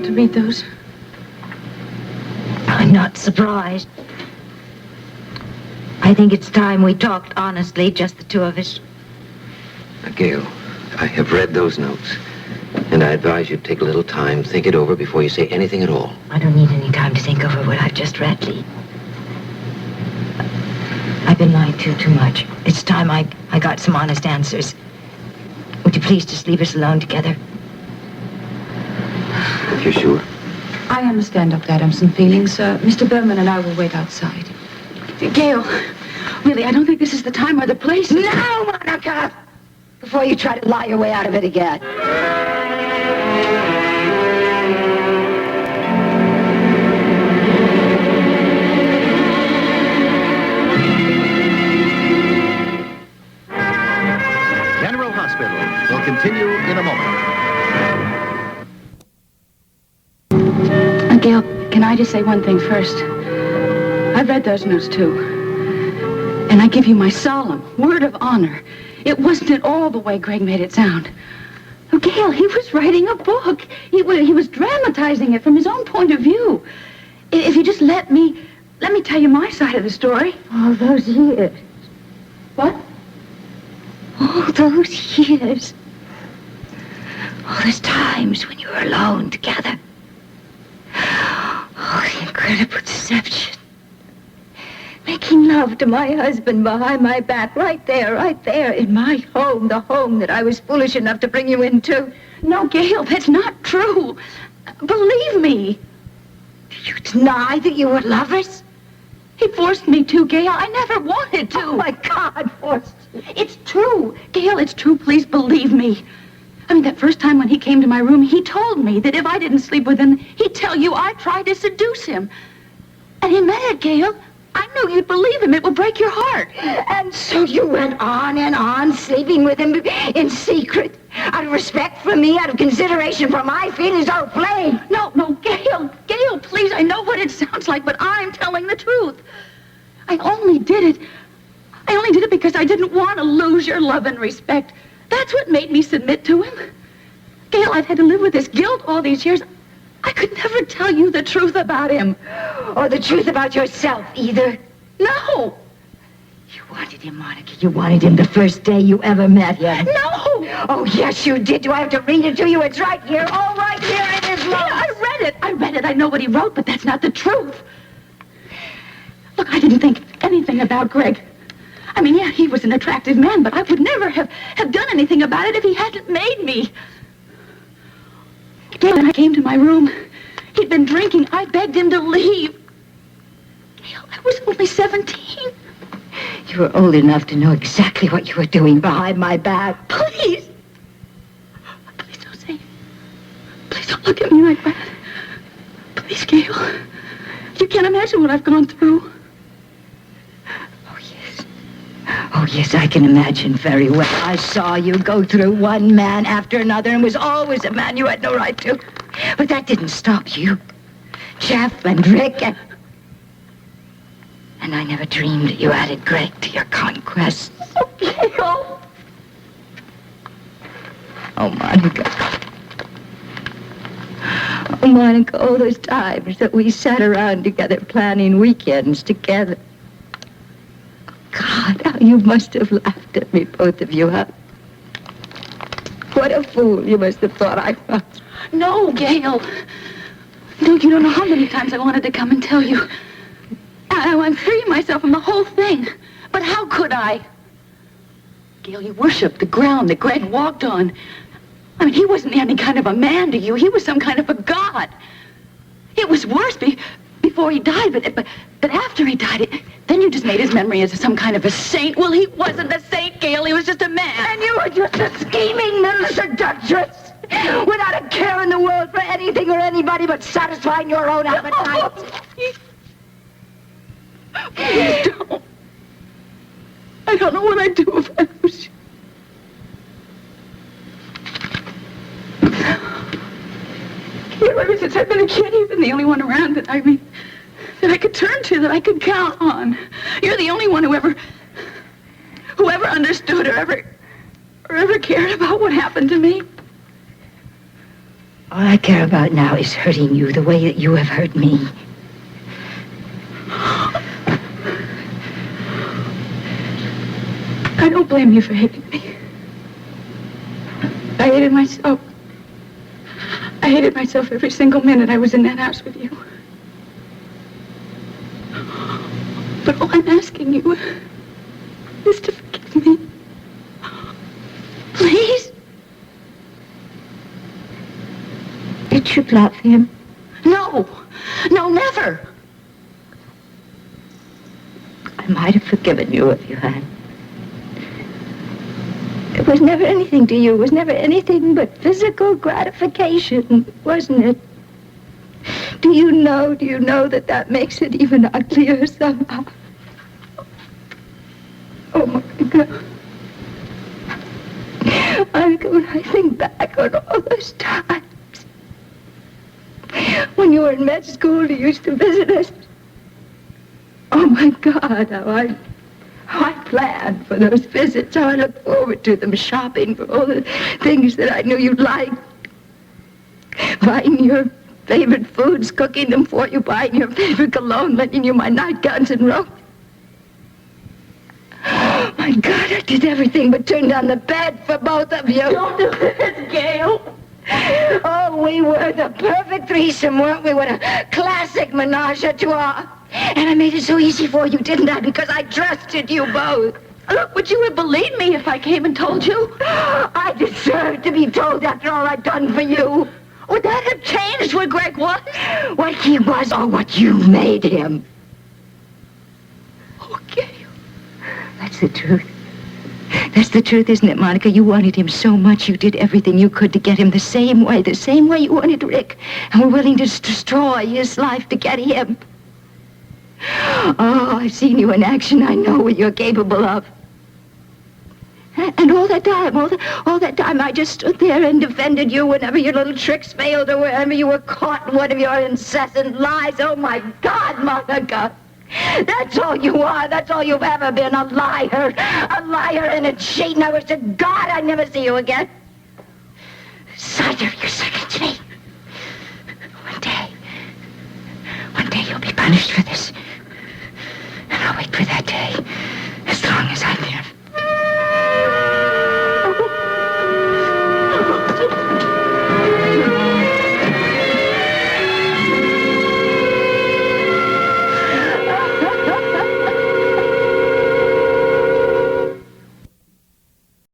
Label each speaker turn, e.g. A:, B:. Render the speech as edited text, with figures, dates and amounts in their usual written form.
A: want to read those?
B: I'm not surprised. I think it's time we talked honestly, just the two of us.
C: Now, Gail, I have read those notes, and I advise you to take a little time, think it over before you say anything at all.
B: I don't need any time to think over what I've just read, Lee. I've been lied to too much. It's time I got some honest answers. Would you please just leave us alone together?
C: If you're sure.
A: I understand Dr. Adamson's feelings. Mr. Berman and I will wait outside. Gail, really, I don't think this is the time or the place.
B: No, Monica! Before you try to lie your way out of it again.
D: General Hospital will continue in a moment.
A: Gail, can I just say one thing first? I've read those notes, too. And I give you my solemn word of honor. It wasn't at all the way Greg made it sound. Oh, Gail, he was writing a book. He was dramatizing it from his own point of view. If you just let me tell you my side of the story.
B: All those years.
A: What?
B: All those years. All those times when you were alone together. Oh, the incredible deception. Making love to my husband behind my back, right there, in my home, the home that I was foolish enough to bring you into.
A: No, Gail, that's not true. Believe me.
B: You deny that you were lovers?
A: He forced me to, Gail. I never wanted to.
B: Oh, my God, forced you.
A: It's true. Gail, it's true. Please believe me. I mean, that first time when he came to my room, he told me that if I didn't sleep with him, he'd tell you I tried to seduce him. And he meant it, Gail. I knew you'd believe him. It would break your heart.
B: And so you went on and on, sleeping with him in secret, out of respect for me, out of consideration for my feelings. Oh, plain.
A: No, Gail, please. I know what it sounds like, but I'm telling the truth. I only did it because I didn't want to lose your love and respect. That's what made me submit to him. Gail, I've had to live with this guilt all these years. I could never tell you the truth about him.
B: Or the truth about yourself, either.
A: No.
B: You wanted him, Monica. You wanted him the first day you ever met him.
A: No.
B: Oh, yes, you did. Do I have to read it to you? It's right here. All right here in his notes.
A: I read it. I know what he wrote, but that's not the truth. Look, I didn't think anything about Greg. I mean, yeah, he was an attractive man, but I would never have done anything about it if he hadn't made me. Gail, when I came to my room, he'd been drinking. I begged him to leave. Gail, I was only 17.
B: You were old enough to know exactly what you were doing behind my back.
A: Please. Please don't say. Please don't look at me like that. Please, Gail. You can't imagine what I've gone through.
B: Oh, yes, I can imagine very well. I saw you go through one man after another and was always a man you had no right to. But that didn't stop you. Jeff and Rick and I never dreamed that you added Greg to your conquest.
A: Oh, Gail.
B: Oh, Monica. Oh, Monica, all those times that we sat around together planning weekends together. God, how you must have laughed at me, both of you, huh? What a fool you must have thought I was.
A: No, Gail. No, you don't know how many times I wanted to come and tell you. I'm freeing myself from the whole thing. But how could I? Gail, you worshipped the ground that Greg walked on. I mean, he wasn't any kind of a man to you. He was some kind of a god. It was worse before he died, but after he died, then you just made his memory as some kind of a saint. Well, he wasn't a saint, Gail. He was just a man.
B: And you were just a scheming little seductress, without a care in the world for anything or anybody but satisfying your own appetite.
A: Please don't. I don't know what I'd do if I was you. Gail, ever since I've been a kid, you've been the only one around that I could turn to, that I could count on. You're the only one who ever understood or ever cared about what happened to me.
B: All I care about now is hurting you the way that you have hurt me.
A: I don't blame you for hating me. I hated myself. I hated myself every single minute I was in that house with you. But all I'm asking you is to forgive me. Please?
B: Did you love him?
A: No. No, never.
B: I might have forgiven you if you had. It was never anything to you. It was never anything but physical gratification, wasn't it? Do you know that makes it even uglier somehow? Oh, my God. When I think back on all those times, when you were in med school, you used to visit us. Oh, my God, how I planned for those visits, how I looked forward to them, shopping for all the things that I knew you'd like. Buying your favorite foods, cooking them for you, buying your favorite cologne, lending you my nightgowns and robes. Oh, my God, I did everything but turn down the bed for both of you.
A: Don't do this, Gail.
B: Oh, we were the perfect threesome, weren't we? What a classic menage a trois. And I made it so easy for you, didn't I? Because I trusted you both.
A: Look, would you have believed me if I came and told you?
B: I deserve to be told after all I've done for you.
A: Would that have changed what Greg was?
B: What he was or what you made him.
A: Oh, Gail.
B: That's the truth. That's the truth, isn't it, Monica? You wanted him so much you did everything you could to get him the same way you wanted Rick, and were willing to destroy his life to get him. Oh, I've seen you in action. I know what you're capable of. And all that time, I just stood there and defended you whenever your little tricks failed or whenever you were caught in one of your incessant lies. Oh, my God, Monica. That's all you are. That's all you've ever been, a liar. A liar and a cheat. And I wish to God I'd never see you again. Cider, you're second to me. One day you'll be punished for this. And I'll wait for that day.